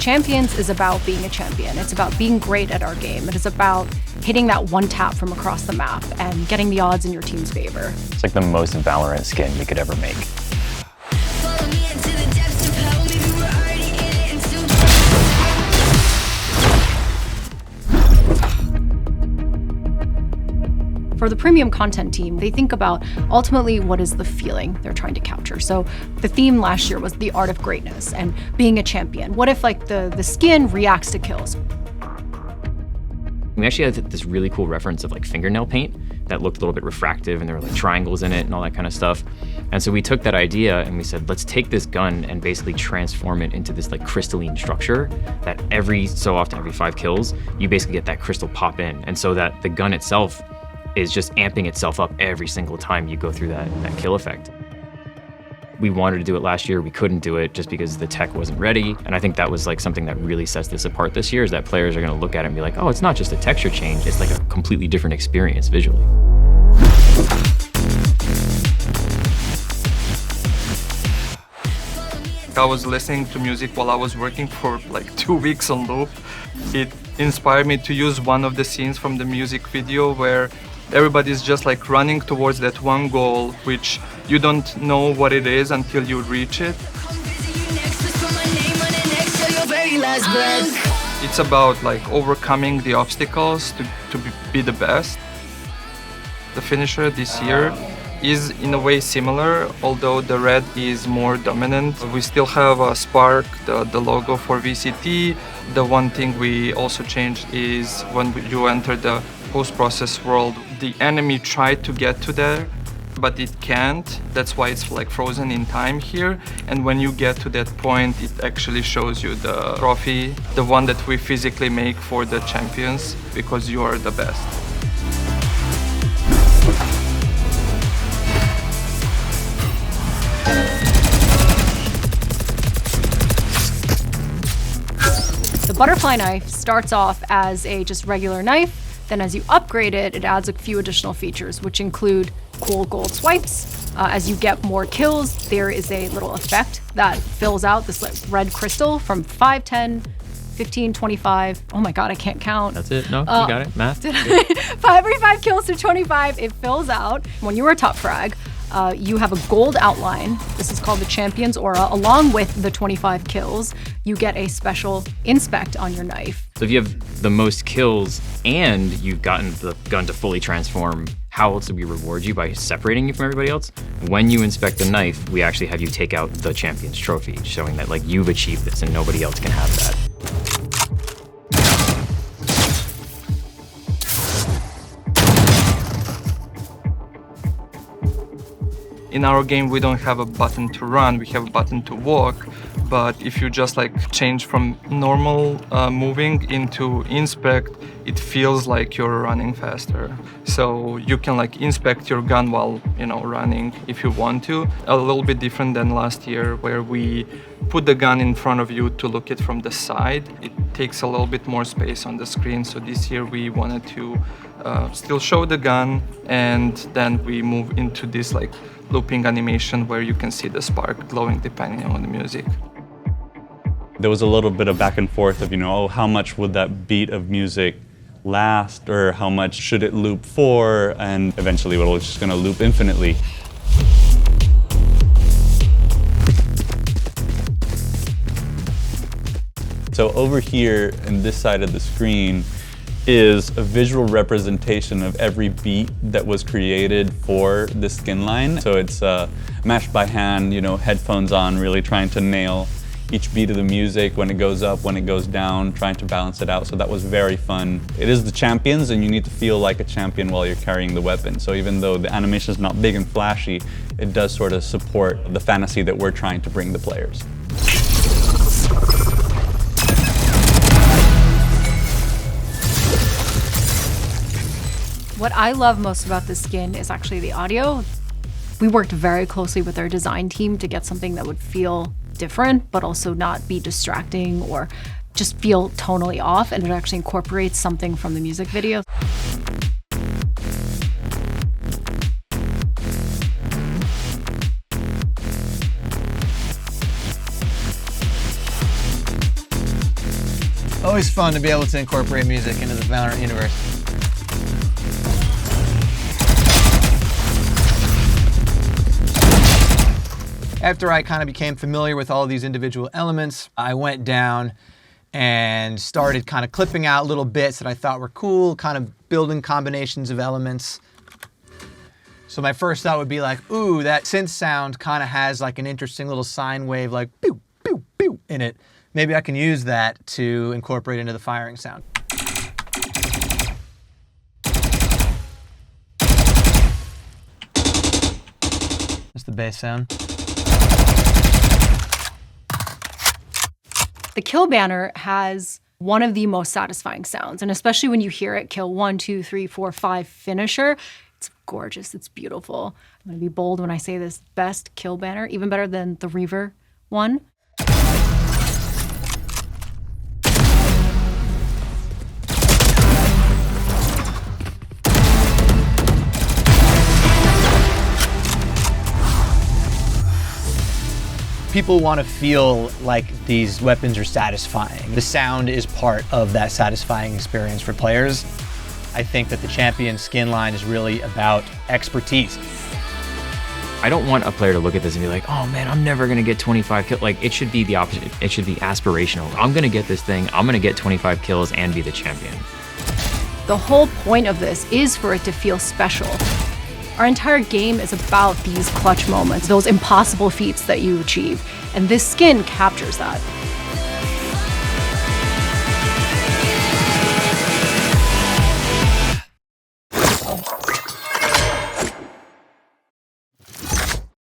Champions is about being a champion. It's about being great at our game. It is about hitting that one tap from across the map and getting the odds in your team's favor. It's like the most Valorant skin you could ever make. For the premium content team, they think about ultimately what is the feeling they're trying to capture. So the theme last year was the art of greatness and being a champion. What if like the skin reacts to kills? We actually had this really cool reference of like fingernail paint that looked a little bit refractive, and there were like triangles in it and all that kind of stuff. And so we took that idea and we said, let's take this gun and basically transform it into this like crystalline structure that every so often, every 5 kills, you basically get that crystal pop in. And so that the gun itself is just amping itself up every single time you go through that kill effect. We wanted to do it last year, we couldn't do it just because the tech wasn't ready. And I think that was like something that really sets this apart this year, is that players are gonna look at it and be like, oh, it's not just a texture change, it's like a completely different experience visually. I was listening to music while I was working for like 2 weeks on loop. It inspired me to use one of the scenes from the music video where everybody's just like running towards that one goal, which you don't know what it is until you reach it. It's about like overcoming the obstacles to be the best. The finisher this year is in a way similar, although the red is more dominant. We still have a spark, the logo for VCT. The one thing we also changed is when you enter the post-process world, the enemy tried to get to there, but it can't. That's why it's like frozen in time here. And when you get to that point, it actually shows you the trophy, the one that we physically make for the champions, because you are the best. The butterfly knife starts off as a just regular knife. Then as you upgrade it, it adds a few additional features, which include cool gold swipes. As you get more kills, there is a little effect that fills out this like red crystal from 5, 10, 15, 25. Oh my God, I can't count. That's it? No, you got it. Math. Every 5 kills to 25, it fills out. When you are a top frag, you have a gold outline. This is called the Champion's Aura. Along with the 25 kills, you get a special inspect on your knife. So if you have the most kills and you've gotten the gun to fully transform, how else do we reward you? By separating you from everybody else? When you inspect the knife, we actually have you take out the Champion's Trophy, showing that like you've achieved this and nobody else can have that. In our game, we don't have a button to run, we have a button to walk. But if you just like change from normal moving into inspect, it feels like you're running faster. So you can like inspect your gun while, running if you want to. A little bit different than last year, where we put the gun in front of you to look it from the side. It takes a little bit more space on the screen. So this year we wanted to still show the gun, and then we move into this like looping animation where you can see the spark glowing depending on the music. There was a little bit of back and forth of, how much would that beat of music last, or how much should it loop for, and eventually it was just going to loop infinitely. So over here in this side of the screen is a visual representation of every beat that was created for the skin line. So it's matched by hand, headphones on, really trying to nail each beat of the music, when it goes up, when it goes down, trying to balance it out. So that was very fun. It is the champions, and you need to feel like a champion while you're carrying the weapon. So even though the animation is not big and flashy, it does sort of support the fantasy that we're trying to bring the players. What I love most about this skin is actually the audio. We worked very closely with our design team to get something that would feel different, but also not be distracting or just feel tonally off, and it actually incorporates something from the music video. always fun to be able to incorporate music into the Valorant universe. After I kind of became familiar with all of these individual elements, I went down and started kind of clipping out little bits that I thought were cool, kind of building combinations of elements. So my first thought would be like, ooh, that synth sound kind of has like an interesting little sine wave, like pew, pew, pew in it. Maybe I can use that to incorporate into the firing sound. That's the bass sound. The kill banner has one of the most satisfying sounds, and especially when you hear it kill 1, 2, 3, 4, 5 finisher, it's gorgeous, it's beautiful. I'm gonna be bold when I say this, best kill banner, even better than the Reaver one. People want to feel like these weapons are satisfying. The sound is part of that satisfying experience for players. I think that the champion skin line is really about expertise. I don't want a player to look at this and be like, oh man, I'm never gonna get 25 kills. Like, it should be the opposite. It should be aspirational. I'm gonna get this thing, I'm gonna get 25 kills and be the champion. The whole point of this is for it to feel special. Our entire game is about these clutch moments, those impossible feats that you achieve, and this skin captures that.